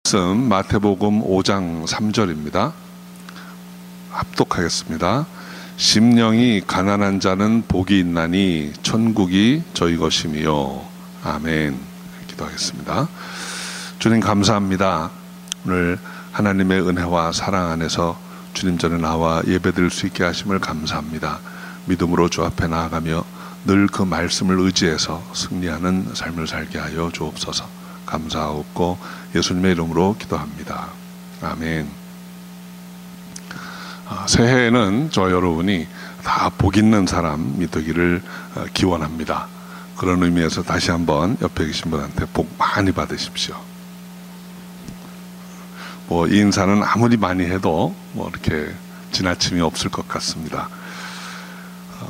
말씀 마태복음 5장 3절입니다. 합독하겠습니다. 심령이 가난한 자는 복이 있나니 천국이 저희 것임이요. 아멘. 기도하겠습니다. 주님 감사합니다. 오늘 하나님의 은혜와 사랑 안에서 주님 전에 나와 예배드릴 수 있게 하심을 감사합니다. 믿음으로 주 앞에 나아가며 늘 그 말씀을 의지해서 승리하는 삶을 살게 하여 주옵소서. 감사하옵고 예수님의 이름으로 기도합니다. 아멘. 새해에는 저 여러분이 다 복 있는 사람이 되기를 기원합니다. 그런 의미에서 다시 한번 옆에 계신 분한테 복 많이 받으십시오. 이 인사는 아무리 많이 해도 이렇게 지나침이 없을 것 같습니다.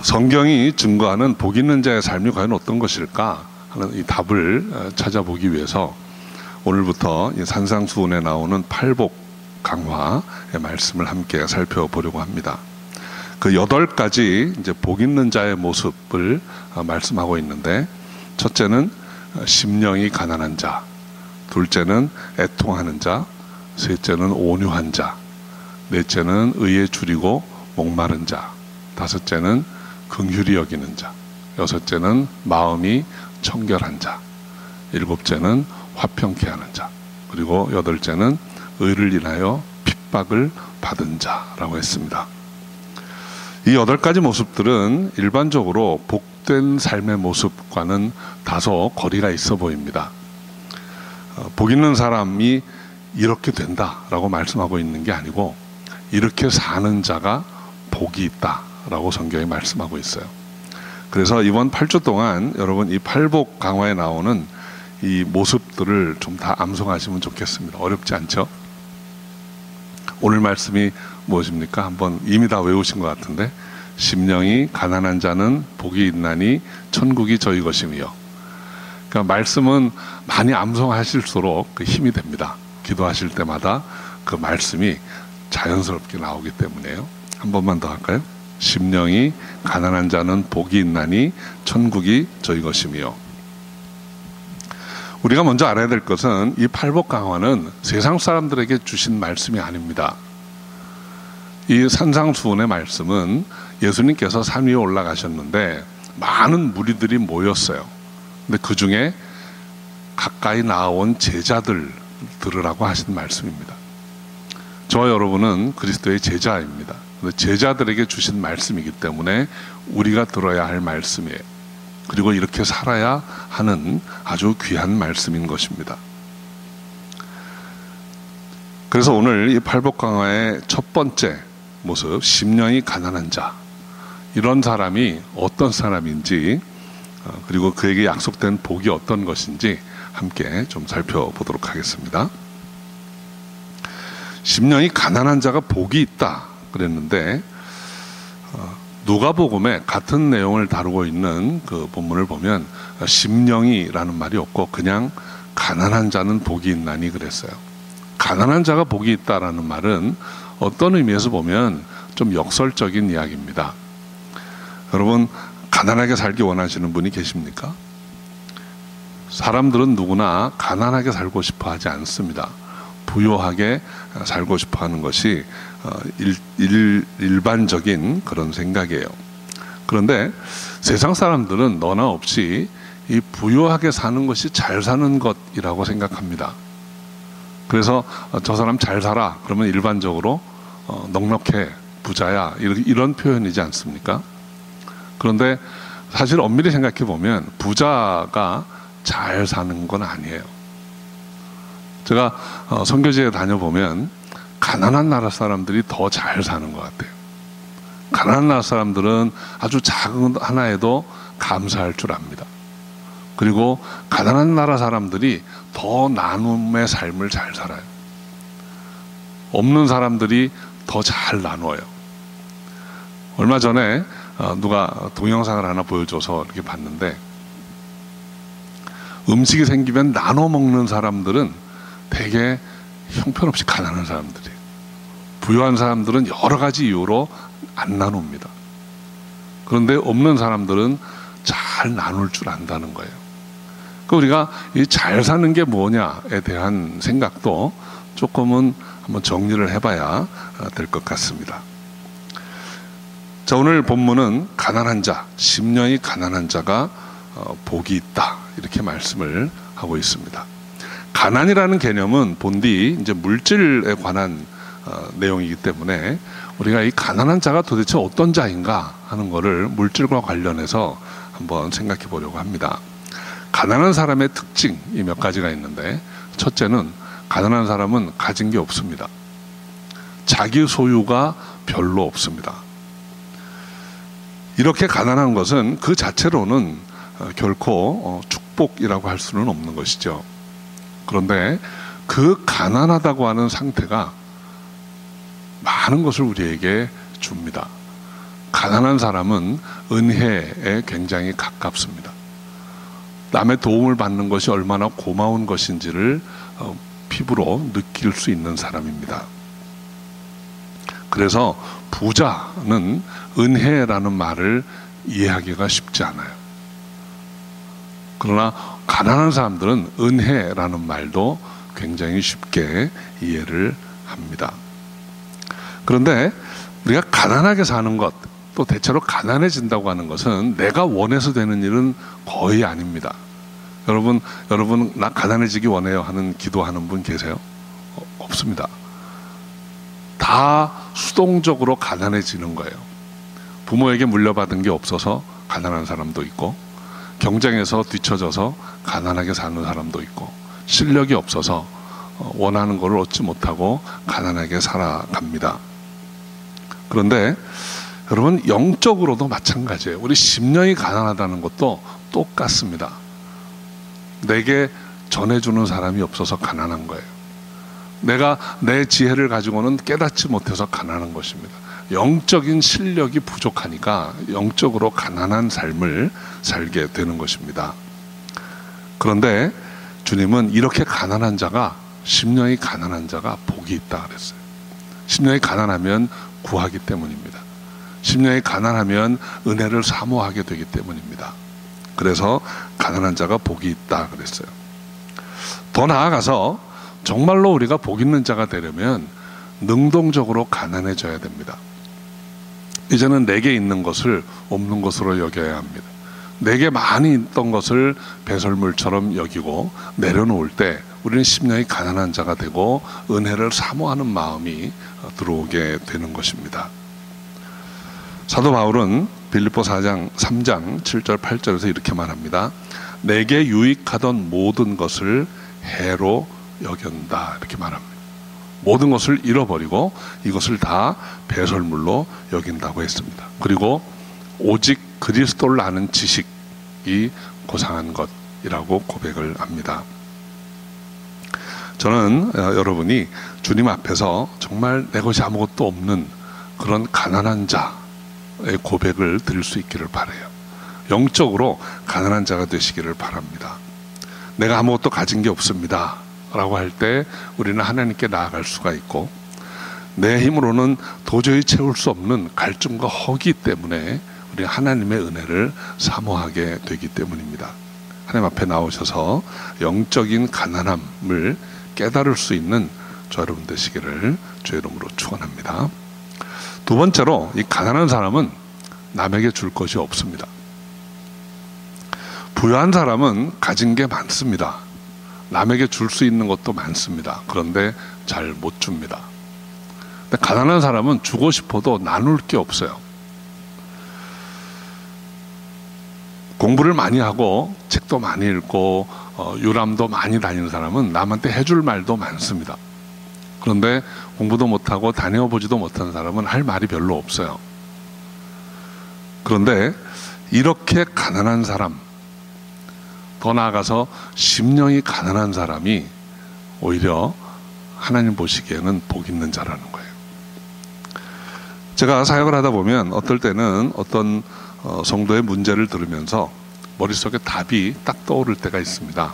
성경이 증거하는 복 있는 자의 삶이 과연 어떤 것일까 하는 이 답을 찾아보기 위해서 오늘부터 이 산상수훈에 나오는 팔복 강화의 말씀을 함께 살펴보려고 합니다. 그 8가지 이제 복 있는 자의 모습을 말씀하고 있는데, 첫째는 심령이 가난한 자, 둘째는 애통하는 자, 셋째는 온유한 자, 넷째는 의에 줄이고 목마른 자, 다섯째는 긍휼히 여기는 자, 여섯째는 마음이 청결한 자, 일곱째는 화평케 하는 자, 그리고 여덟째는 의를 인하여 핍박을 받은 자라고 했습니다. 이 8가지 모습들은 일반적으로 복된 삶의 모습과는 다소 거리가 있어 보입니다. 복 있는 사람이 이렇게 된다라고 말씀하고 있는 게 아니고, 이렇게 사는 자가 복이 있다라고 성경이 말씀하고 있어요. 그래서 이번 8주 동안 여러분 이 팔복 강화에 나오는 이 모습들을 좀 다 암송하시면 좋겠습니다. 어렵지 않죠? 오늘 말씀이 무엇입니까? 한번 이미 다 외우신 것 같은데, 심령이 가난한 자는 복이 있나니 천국이 저희 것임이요. 그러니까 말씀은 많이 암송하실수록 그 힘이 됩니다. 기도하실 때마다 그 말씀이 자연스럽게 나오기 때문에요. 한 번만 더 할까요? 심령이 가난한 자는 복이 있나니 천국이 저희 것임이요. 우리가 먼저 알아야 될 것은 이 팔복 강화는 세상 사람들에게 주신 말씀이 아닙니다. 이 산상수훈의 말씀은 예수님께서 산 위에 올라가셨는데 많은 무리들이 모였어요. 근데 그 중에 가까이 나온 제자들 들으라고 하신 말씀입니다. 저와 여러분은 그리스도의 제자입니다. 제자들에게 주신 말씀이기 때문에 우리가 들어야 할 말씀이에요. 그리고 이렇게 살아야 하는 아주 귀한 말씀인 것입니다. 그래서 오늘 이 팔복 강화의 첫 번째 모습, 심령이 가난한 자, 이런 사람이 어떤 사람인지, 그리고 그에게 약속된 복이 어떤 것인지 함께 좀 살펴보도록 하겠습니다. 심령이 가난한 자가 복이 있다 그랬는데, 누가복음에 같은 내용을 다루고 있는 그 본문을 보면 심령이라는 말이 없고 그냥 가난한 자는 복이 있나니 그랬어요. 가난한 자가 복이 있다라는 말은 어떤 의미에서 보면 좀 역설적인 이야기입니다. 여러분, 가난하게 살기 원하시는 분이 계십니까? 사람들은 누구나 가난하게 살고 싶어 하지 않습니다. 부유하게 살고 싶어 하는 것이 일반적인 그런 생각이에요. 그런데 세상 사람들은 너나 없이 이 부유하게 사는 것이 잘 사는 것이라고 생각합니다. 그래서 저 사람 잘 살아 그러면 일반적으로 넉넉해, 부자야, 이런 표현이지 않습니까? 그런데 사실 엄밀히 생각해 보면 부자가 잘 사는 건 아니에요. 제가 선교지에 다녀보면 가난한 나라 사람들이 더 잘 사는 것 같아요. 가난한 나라 사람들은 아주 작은 하나에도 감사할 줄 압니다. 그리고 가난한 나라 사람들이 더 나눔의 삶을 잘 살아요. 없는 사람들이 더 잘 나눠요. 얼마 전에 누가 동영상을 하나 보여줘서 이렇게 봤는데, 음식이 생기면 나눠 먹는 사람들은 되게 형편없이 가난한 사람들이에요. 부유한 사람들은 여러 가지 이유로 안 나눕니다. 그런데 없는 사람들은 잘 나눌 줄 안다는 거예요. 그 우리가 이 잘 사는 게 뭐냐에 대한 생각도 조금은 한번 정리를 해봐야 될 것 같습니다. 자, 오늘 본문은 가난한 자, 심령이 가난한 자가 복이 있다, 이렇게 말씀을 하고 있습니다. 가난이라는 개념은 본디 이제 물질에 관한 내용이기 때문에 우리가 이 가난한 자가 도대체 어떤 자인가 하는 것을 물질과 관련해서 한번 생각해 보려고 합니다. 가난한 사람의 특징이 몇 가지가 있는데, 첫째는 가난한 사람은 가진 게 없습니다. 자기 소유가 별로 없습니다. 이렇게 가난한 것은 그 자체로는 결코 축복이라고 할 수는 없는 것이죠. 그런데 그 가난하다고 하는 상태가 많은 것을 우리에게 줍니다. 가난한 사람은 은혜에 굉장히 가깝습니다. 남의 도움을 받는 것이 얼마나 고마운 것인지를 피부로 느낄 수 있는 사람입니다. 그래서 부자는 은혜라는 말을 이해하기가 쉽지 않아요. 그러나 가난한 사람들은 은혜라는 말도 굉장히 쉽게 이해를 합니다. 그런데 우리가 가난하게 사는 것, 또 대체로 가난해진다고 하는 것은 내가 원해서 되는 일은 거의 아닙니다. 여러분 나 가난해지기 원해요 하는 기도하는 분 계세요? 없습니다. 다 수동적으로 가난해지는 거예요. 부모에게 물려받은 게 없어서 가난한 사람도 있고, 경쟁에서 뒤처져서 가난하게 사는 사람도 있고, 실력이 없어서 원하는 것을 얻지 못하고 가난하게 살아갑니다. 그런데 여러분, 영적으로도 마찬가지예요. 우리 심령이 가난하다는 것도 똑같습니다. 내게 전해주는 사람이 없어서 가난한 거예요. 내가 내 지혜를 가지고는 깨닫지 못해서 가난한 것입니다. 영적인 실력이 부족하니까 영적으로 가난한 삶을 살게 되는 것입니다. 그런데 주님은 이렇게 가난한 자가, 심령이 가난한 자가 복이 있다 그랬어요. 심령이 가난하면 구하기 때문입니다. 심령이 가난하면 은혜를 사모하게 되기 때문입니다. 그래서 가난한 자가 복이 있다 그랬어요. 더 나아가서 정말로 우리가 복 있는 자가 되려면 능동적으로 가난해져야 됩니다. 이제는 내게 있는 것을 없는 것으로 여겨야 합니다. 내게 많이 있던 것을 배설물처럼 여기고 내려놓을 때 우리는 심령이 가난한 자가 되고 은혜를 사모하는 마음이 들어오게 되는 것입니다. 사도 바울은 빌립보 4장 3장 7절 8절에서 이렇게 말합니다. 내게 유익하던 모든 것을 해로 여긴다, 이렇게 말합니다. 모든 것을 잃어버리고 이것을 다 배설물로 여긴다고 했습니다. 그리고 오직 그리스도를 아는 지식이 고상한 것이라고 고백을 합니다. 저는 여러분이 주님 앞에서 정말 내 것이 아무것도 없는 그런 가난한 자의 고백을 드릴 수 있기를 바라요. 영적으로 가난한 자가 되시기를 바랍니다. 내가 아무것도 가진 게 없습니다 라고 할 때 우리는 하나님께 나아갈 수가 있고, 내 힘으로는 도저히 채울 수 없는 갈증과 허기 때문에 우리 하나님의 은혜를 사모하게 되기 때문입니다. 하나님 앞에 나오셔서 영적인 가난함을 깨달을 수 있는 저 여러분 되시기를 주의 이름으로 축원합니다. 두 번째로, 이 가난한 사람은 남에게 줄 것이 없습니다. 부유한 사람은 가진 게 많습니다. 남에게 줄 수 있는 것도 많습니다. 그런데 잘 못 줍니다. 근데 가난한 사람은 주고 싶어도 나눌 게 없어요. 공부를 많이 하고 책도 많이 읽고 유람도 많이 다니는 사람은 남한테 해줄 말도 많습니다. 그런데 공부도 못하고 다녀보지도 못한 사람은 할 말이 별로 없어요. 그런데 이렇게 가난한 사람, 더 나아가서 심령이 가난한 사람이 오히려 하나님 보시기에는 복 있는 자라는 거예요. 제가 사역을 하다 보면 어떨 때는 어떤 성도의 문제를 들으면서 머릿속에 답이 딱 떠오를 때가 있습니다.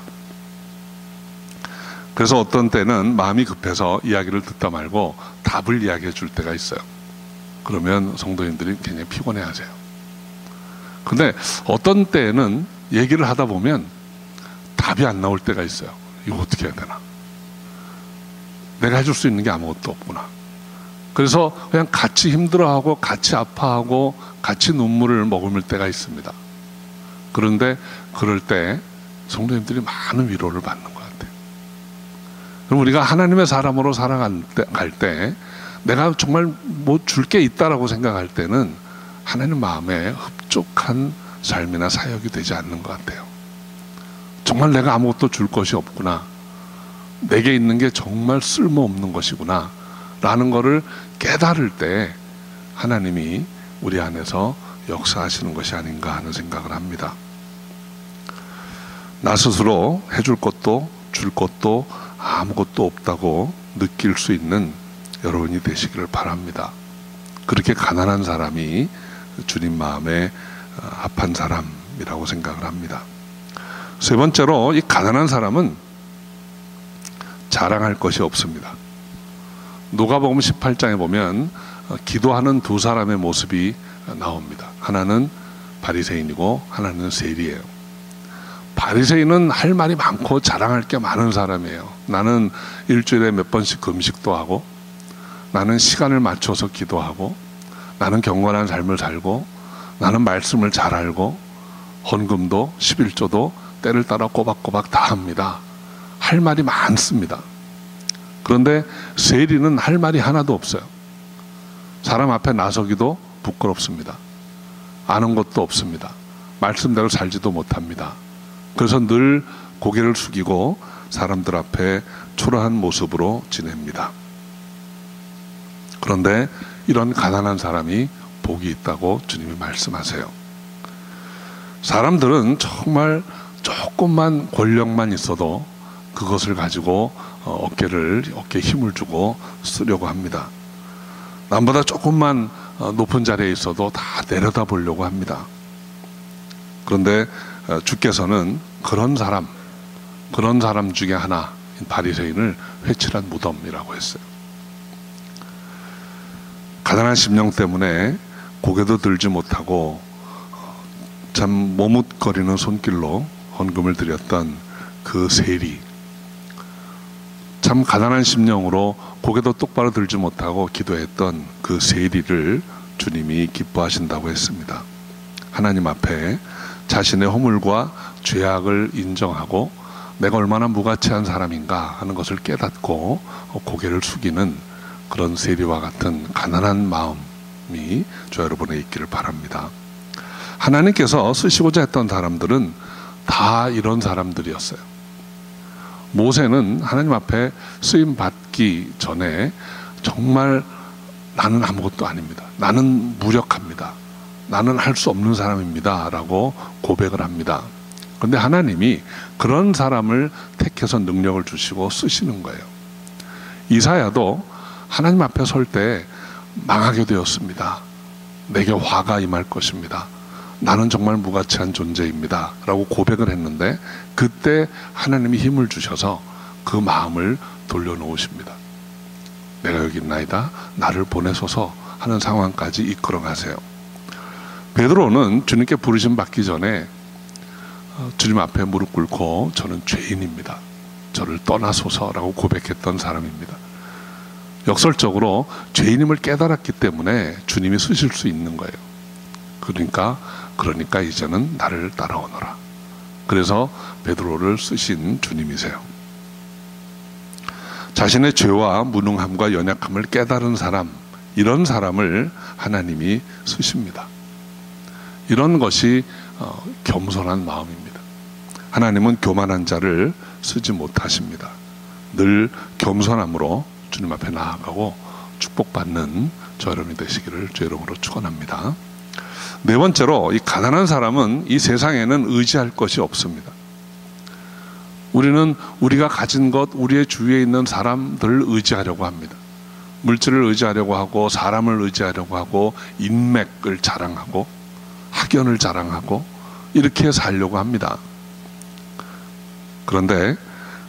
그래서 어떤 때는 마음이 급해서 이야기를 듣다 말고 답을 이야기해 줄 때가 있어요. 그러면 성도님들이 굉장히 피곤해 하세요. 근데 어떤 때는 얘기를 하다 보면 답이 안 나올 때가 있어요. 이거 어떻게 해야 되나? 내가 해줄 수 있는 게 아무것도 없구나. 그래서 그냥 같이 힘들어하고 같이 아파하고 같이 눈물을 머금을 때가 있습니다. 그런데 그럴 때 성도님들이 많은 위로를 받는 것 같아요. 그럼 우리가 하나님의 사람으로 살아갈 때 내가 정말 뭐 줄 게 있다라고 생각할 때는 하나님 마음에 흡족한 삶이나 사역이 되지 않는 것 같아요. 정말 내가 아무것도 줄 것이 없구나. 내게 있는 게 정말 쓸모없는 것이구나 라는 것을 깨달을 때 하나님이 우리 안에서 역사하시는 것이 아닌가 하는 생각을 합니다. 나 스스로 해줄 것도 줄 것도 아무것도 없다고 느낄 수 있는 여러분이 되시기를 바랍니다. 그렇게 가난한 사람이 주님 마음에 합한 사람이라고 생각을 합니다. 세 번째로 이 가난한 사람은 자랑할 것이 없습니다. 누가복음 18장에 보면 기도하는 두 사람의 모습이 나옵니다. 하나는 바리새인이고 하나는 세리예요. 바리새인은 할 말이 많고 자랑할 게 많은 사람이에요. 나는 일주일에 몇 번씩 금식도 하고, 나는 시간을 맞춰서 기도하고, 나는 경건한 삶을 살고, 나는 말씀을 잘 알고, 헌금도 11조도 때를 따라 꼬박꼬박 다 합니다. 할 말이 많습니다. 그런데 세리는 할 말이 하나도 없어요. 사람 앞에 나서기도 부끄럽습니다. 아는 것도 없습니다. 말씀대로 살지도 못합니다. 그래서 늘 고개를 숙이고 사람들 앞에 초라한 모습으로 지냅니다. 그런데 이런 가난한 사람이 복이 있다고 주님이 말씀하세요. 사람들은 정말 조금만 권력만 있어도 그것을 가지고 어깨에 힘을 주고 쓰려고 합니다. 남보다 조금만 높은 자리에 있어도 다 내려다 보려고 합니다. 그런데 주께서는 그런 사람 중에 하나, 바리새인을 회칠한 무덤이라고 했어요. 가난한 심령 때문에 고개도 들지 못하고 참 머뭇거리는 손길로 헌금을 드렸던 그 세리, 참 가난한 심령으로 고개도 똑바로 들지 못하고 기도했던 그 세리를 주님이 기뻐하신다고 했습니다. 하나님 앞에 자신의 허물과 죄악을 인정하고 내가 얼마나 무가치한 사람인가 하는 것을 깨닫고 고개를 숙이는 그런 세리와 같은 가난한 마음이 저 여러분에 있기를 바랍니다. 하나님께서 쓰시고자 했던 사람들은 다 이런 사람들이었어요. 모세는 하나님 앞에 쓰임 받기 전에 정말 나는 아무것도 아닙니다. 나는 무력합니다. 나는 할 수 없는 사람입니다. 라고 고백을 합니다. 그런데 하나님이 그런 사람을 택해서 능력을 주시고 쓰시는 거예요. 이사야도 하나님 앞에 설 때 망하게 되었습니다. 내게 화가 임할 것입니다. 나는 정말 무가치한 존재입니다. 라고 고백을 했는데 그때 하나님이 힘을 주셔서 그 마음을 돌려놓으십니다. 내가 여기 있나이다. 나를 보내소서 하는 상황까지 이끌어 가세요. 베드로는 주님께 부르심 받기 전에 주님 앞에 무릎 꿇고 저는 죄인입니다. 저를 떠나소서라고 고백했던 사람입니다. 역설적으로 죄인임을 깨달았기 때문에 주님이 쓰실 수 있는 거예요. 그러니까 이제는 나를 따라오너라. 그래서 베드로를 쓰신 주님이세요. 자신의 죄와 무능함과 연약함을 깨달은 사람, 이런 사람을 하나님이 쓰십니다. 이런 것이 겸손한 마음입니다. 하나님은 교만한 자를 쓰지 못하십니다. 늘 겸손함으로 주님 앞에 나아가고 축복받는 저 여러분이 되시기를 주 이름으로 축원합니다. 네 번째로 이 가난한 사람은 이 세상에는 의지할 것이 없습니다. 우리는 우리가 가진 것, 우리의 주위에 있는 사람들을 의지하려고 합니다. 물질을 의지하려고 하고 사람을 의지하려고 하고 인맥을 자랑하고 학연을 자랑하고 이렇게 살려고 합니다. 그런데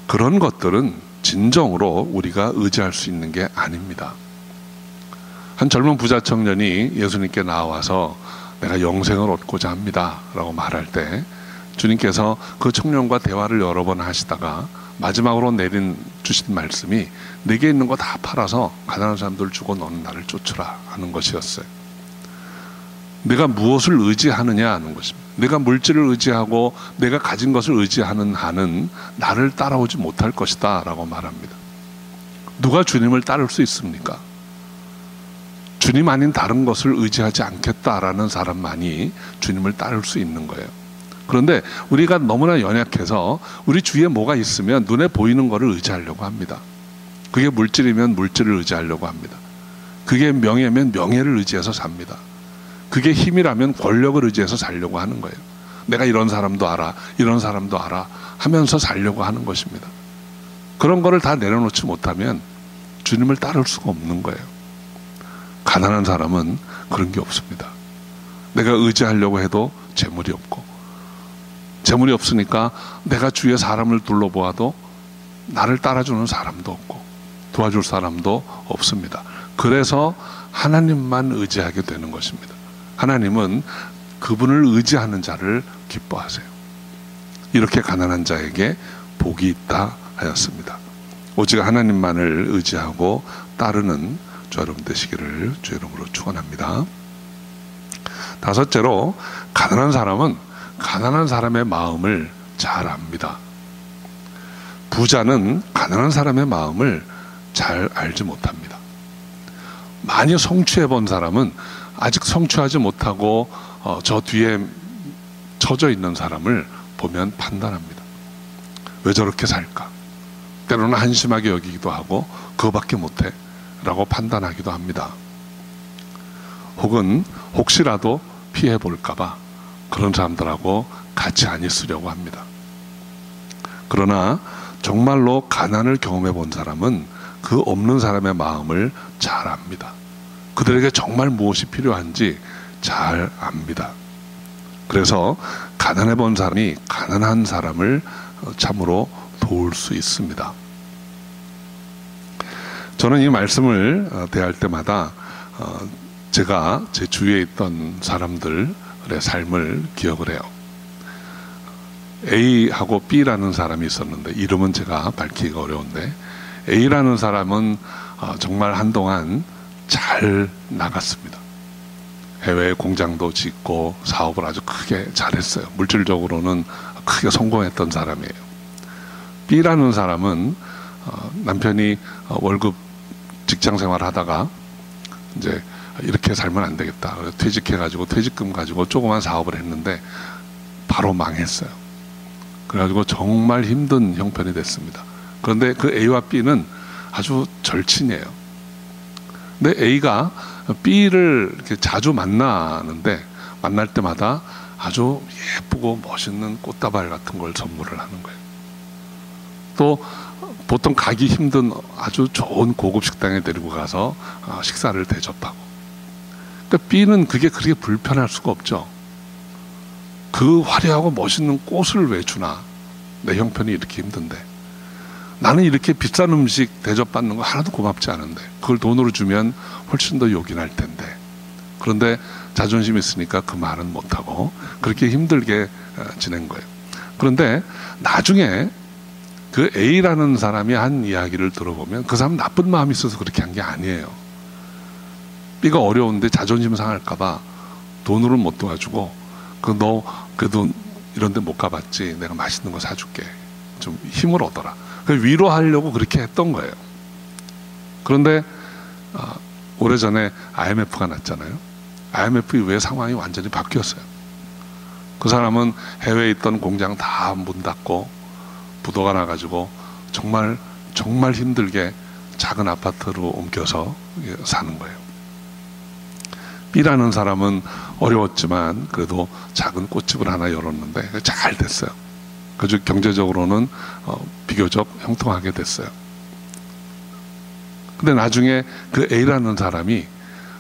그런 것들은 진정으로 우리가 의지할 수 있는 게 아닙니다. 한 젊은 부자 청년이 예수님께 나와서 내가 영생을 얻고자 합니다 라고 말할 때 주님께서 그 청년과 대화를 여러 번 하시다가 마지막으로 주신 말씀이 내게 있는 거 다 팔아서 가난한 사람들 주고 너는 나를 쫓으라 하는 것이었어요. 내가 무엇을 의지하느냐 하는 것입니다. 내가 물질을 의지하고 내가 가진 것을 의지하는 한은 나를 따라오지 못할 것이다 라고 말합니다. 누가 주님을 따를 수 있습니까? 주님 아닌 다른 것을 의지하지 않겠다라는 사람만이 주님을 따를 수 있는 거예요. 그런데 우리가 너무나 연약해서 우리 주위에 뭐가 있으면 눈에 보이는 것을 의지하려고 합니다. 그게 물질이면 물질을 의지하려고 합니다. 그게 명예면 명예를 의지해서 삽니다. 그게 힘이라면 권력을 의지해서 살려고 하는 거예요. 내가 이런 사람도 알아, 이런 사람도 알아 하면서 살려고 하는 것입니다. 그런 거를 다 내려놓지 못하면 주님을 따를 수가 없는 거예요. 가난한 사람은 그런 게 없습니다. 내가 의지하려고 해도 재물이 없고, 재물이 없으니까 내가 주위에 사람을 둘러보아도 나를 따라주는 사람도 없고 도와줄 사람도 없습니다. 그래서 하나님만 의지하게 되는 것입니다. 하나님은 그분을 의지하는 자를 기뻐하세요. 이렇게 가난한 자에게 복이 있다 하였습니다. 오직 하나님만을 의지하고 따르는 저 여러분 되시기를 주의 이름으로 축원합니다. 다섯째로, 가난한 사람은 가난한 사람의 마음을 잘 압니다. 부자는 가난한 사람의 마음을 잘 알지 못합니다. 많이 성취해 본 사람은 아직 성취하지 못하고 저 뒤에 처져 있는 사람을 보면 판단합니다. 왜 저렇게 살까? 때로는 한심하게 여기기도 하고 그거밖에 못해 라고 판단하기도 합니다. 혹은 혹시라도 피해 볼까 봐 그런 사람들하고 같이 안 있으려고 합니다. 그러나 정말로 가난을 경험해 본 사람은 그 없는 사람의 마음을 잘 압니다. 그들에게 정말 무엇이 필요한지 잘 압니다. 그래서 가난해 본 사람이 가난한 사람을 참으로 도울 수 있습니다. 저는 이 말씀을 대할 때마다 제가 제 주위에 있던 사람들의 삶을 기억을 해요. A하고 B라는 사람이 있었는데 이름은 제가 밝히기가 어려운데, A라는 사람은 정말 한동안 잘 나갔습니다. 해외에 공장도 짓고 사업을 아주 크게 잘했어요. 물질적으로는 크게 성공했던 사람이에요. B라는 사람은 남편이 월급 직장 생활을 하다가 이제 이렇게 살면 안 되겠다. 그래서 퇴직해가지고 퇴직금 가지고 조그만 사업을 했는데 바로 망했어요. 그래가지고 정말 힘든 형편이 됐습니다. 그런데 그 A와 B는 아주 절친이에요. 근데 A가 B를 이렇게 자주 만나는데 만날 때마다 아주 예쁘고 멋있는 꽃다발 같은 걸 선물을 하는 거예요. 또 보통 가기 힘든 아주 좋은 고급 식당에 데리고 가서 식사를 대접하고. 그러니까 B는 그게 그렇게 불편할 수가 없죠. 그 화려하고 멋있는 꽃을 왜 주나? 내 형편이 이렇게 힘든데. 나는 이렇게 비싼 음식 대접받는 거 하나도 고맙지 않은데 그걸 돈으로 주면 훨씬 더 요긴할 텐데. 그런데 자존심이 있으니까 그 말은 못하고 그렇게 힘들게 지낸 거예요. 그런데 나중에 그 A라는 사람이 한 이야기를 들어보면 그 사람 나쁜 마음이 있어서 그렇게 한 게 아니에요. B가 어려운데 자존심 상할까 봐 돈으로는 못 도와주고 너 그래도 이런 데 못 가봤지, 내가 맛있는 거 사줄게, 좀 힘을 얻어라, 위로하려고 그렇게 했던 거예요. 그런데 오래전에 IMF가 났잖아요. IMF 이후에 상황이 완전히 바뀌었어요. 그 사람은 해외에 있던 공장 다 문 닫고 부도가 나가지고 정말 힘들게 작은 아파트로 옮겨서 사는 거예요. B라는 사람은 어려웠지만 그래도 작은 꽃집을 하나 열었는데 잘 됐어요. 그래서 경제적으로는 비교적 형통하게 됐어요. 근데 나중에 그 A라는 사람이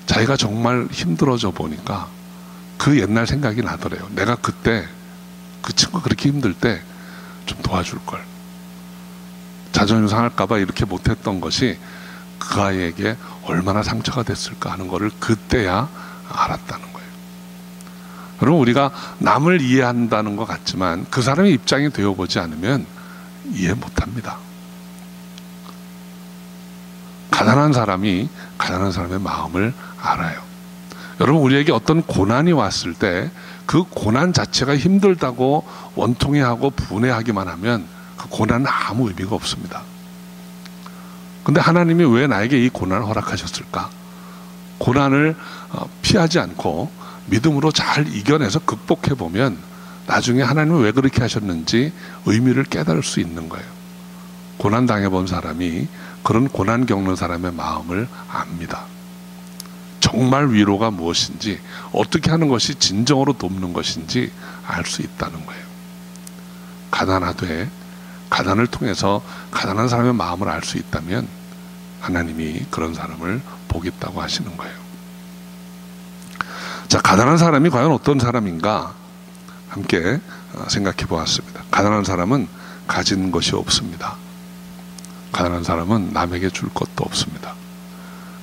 자기가 정말 힘들어져 보니까 그 옛날 생각이 나더래요. 내가 그때 그 친구가 그렇게 힘들 때 좀 도와줄 걸. 자존심 상할까봐 이렇게 못했던 것이 그 아이에게 얼마나 상처가 됐을까 하는 거를 그때야 알았다는 거예요. 여러분, 우리가 남을 이해한다는 것 같지만 그 사람의 입장이 되어보지 않으면 이해 못합니다. 가난한 사람이 가난한 사람의 마음을 알아요. 여러분, 우리에게 어떤 고난이 왔을 때 그 고난 자체가 힘들다고 원통해하고 분해하기만 하면 그 고난은 아무 의미가 없습니다. 근데 하나님이 왜 나에게 이 고난을 허락하셨을까? 고난을 피하지 않고 믿음으로 잘 이겨내서 극복해보면 나중에 하나님은 왜 그렇게 하셨는지 의미를 깨달을 수 있는 거예요. 고난 당해본 사람이 그런 고난 겪는 사람의 마음을 압니다. 정말 위로가 무엇인지, 어떻게 하는 것이 진정으로 돕는 것인지 알 수 있다는 거예요. 가난하되 가난을 통해서 가난한 사람의 마음을 알 수 있다면 하나님이 그런 사람을 보겠다고 하시는 거예요. 자, 가난한 사람이 과연 어떤 사람인가 함께 생각해 보았습니다. 가난한 사람은 가진 것이 없습니다. 가난한 사람은 남에게 줄 것도 없습니다.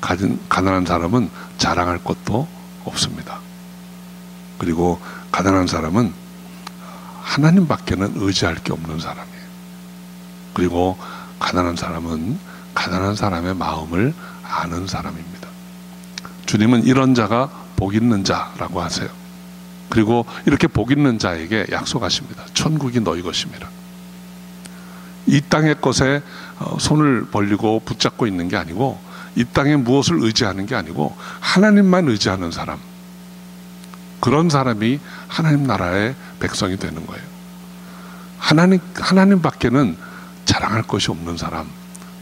가난한 사람은 자랑할 것도 없습니다. 그리고 가난한 사람은 하나님밖에는 의지할 게 없는 사람이에요. 그리고 가난한 사람은 가난한 사람의 마음을 아는 사람입니다. 주님은 이런 자가 복 있는 자라고 하세요. 그리고 이렇게 복 있는 자에게 약속하십니다. 천국이 너희 것입니다. 이 땅의 것에 손을 벌리고 붙잡고 있는 게 아니고, 이 땅에 무엇을 의지하는 게 아니고 하나님만 의지하는 사람, 그런 사람이 하나님 나라의 백성이 되는 거예요. 하나님밖에는 자랑할 것이 없는 사람,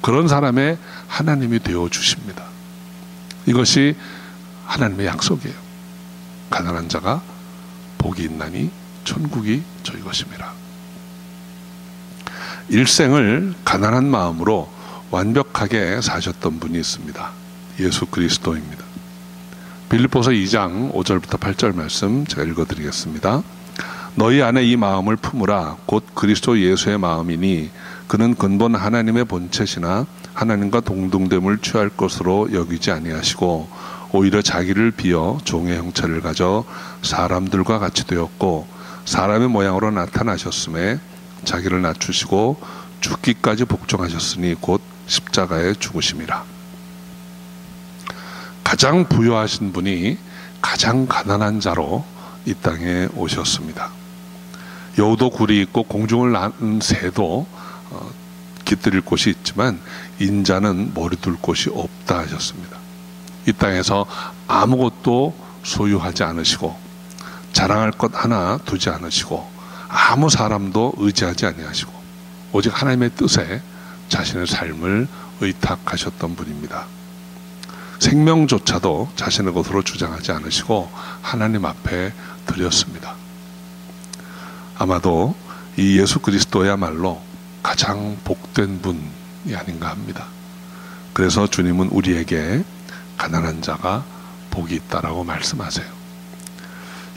그런 사람의 하나님이 되어 주십니다. 이것이 하나님의 약속이에요. 가난한 자가 복이 있나니 천국이 저희 것입니다. 일생을 가난한 마음으로 완벽하게 사셨던 분이 있습니다. 예수 그리스도입니다. 빌립보서 2장 5절부터 8절 말씀 제가 읽어드리겠습니다. 너희 안에 이 마음을 품으라. 곧 그리스도 예수의 마음이니 그는 근본 하나님의 본체시나 하나님과 동등됨을 취할 것으로 여기지 아니하시고 오히려 자기를 비어 종의 형체를 가져 사람들과 같이 되었고 사람의 모양으로 나타나셨음에 자기를 낮추시고 죽기까지 복종하셨으니 곧 십자가에 죽으심이라. 가장 부유하신 분이 가장 가난한 자로 이 땅에 오셨습니다. 여우도 굴이 있고 공중을 나는 새도 깃들일 곳이 있지만 인자는 머리 둘 곳이 없다 하셨습니다. 이 땅에서 아무것도 소유하지 않으시고 자랑할 것 하나 두지 않으시고 아무 사람도 의지하지 아니하시고 오직 하나님의 뜻에 자신의 삶을 의탁하셨던 분입니다. 생명조차도 자신의 것으로 주장하지 않으시고 하나님 앞에 드렸습니다. 아마도 이 예수 그리스도야말로 가장 복된 분이 아닌가 합니다. 그래서 주님은 우리에게 가난한 자가 복이 있다라고 말씀하세요.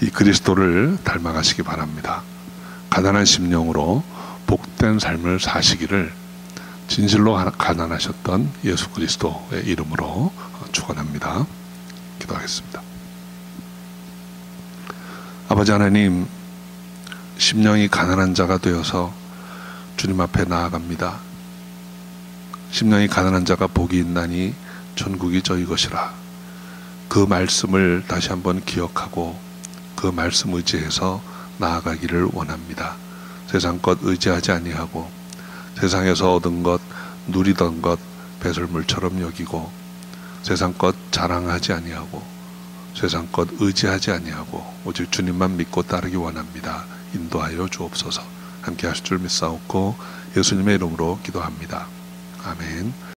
이 그리스도를 닮아가시기 바랍니다. 가난한 심령으로 복된 삶을 사시기를 진실로 가난하셨던 예수 그리스도의 이름으로 축원합니다. 기도하겠습니다. 아버지 하나님, 심령이 가난한 자가 되어서 주님 앞에 나아갑니다. 심령이 가난한 자가 복이 있나니 천국이 저희 것이라. 그 말씀을 다시 한번 기억하고 그 말씀 의지해서 나아가기를 원합니다. 세상 것 의지하지 아니하고 세상에서 얻은 것, 누리던 것 배설물처럼 여기고 세상 것 자랑하지 아니하고 세상 것 의지하지 아니하고 오직 주님만 믿고 따르기 원합니다. 인도하여 주옵소서. 함께 하실 줄 믿사옵고 예수님의 이름으로 기도합니다. 아멘.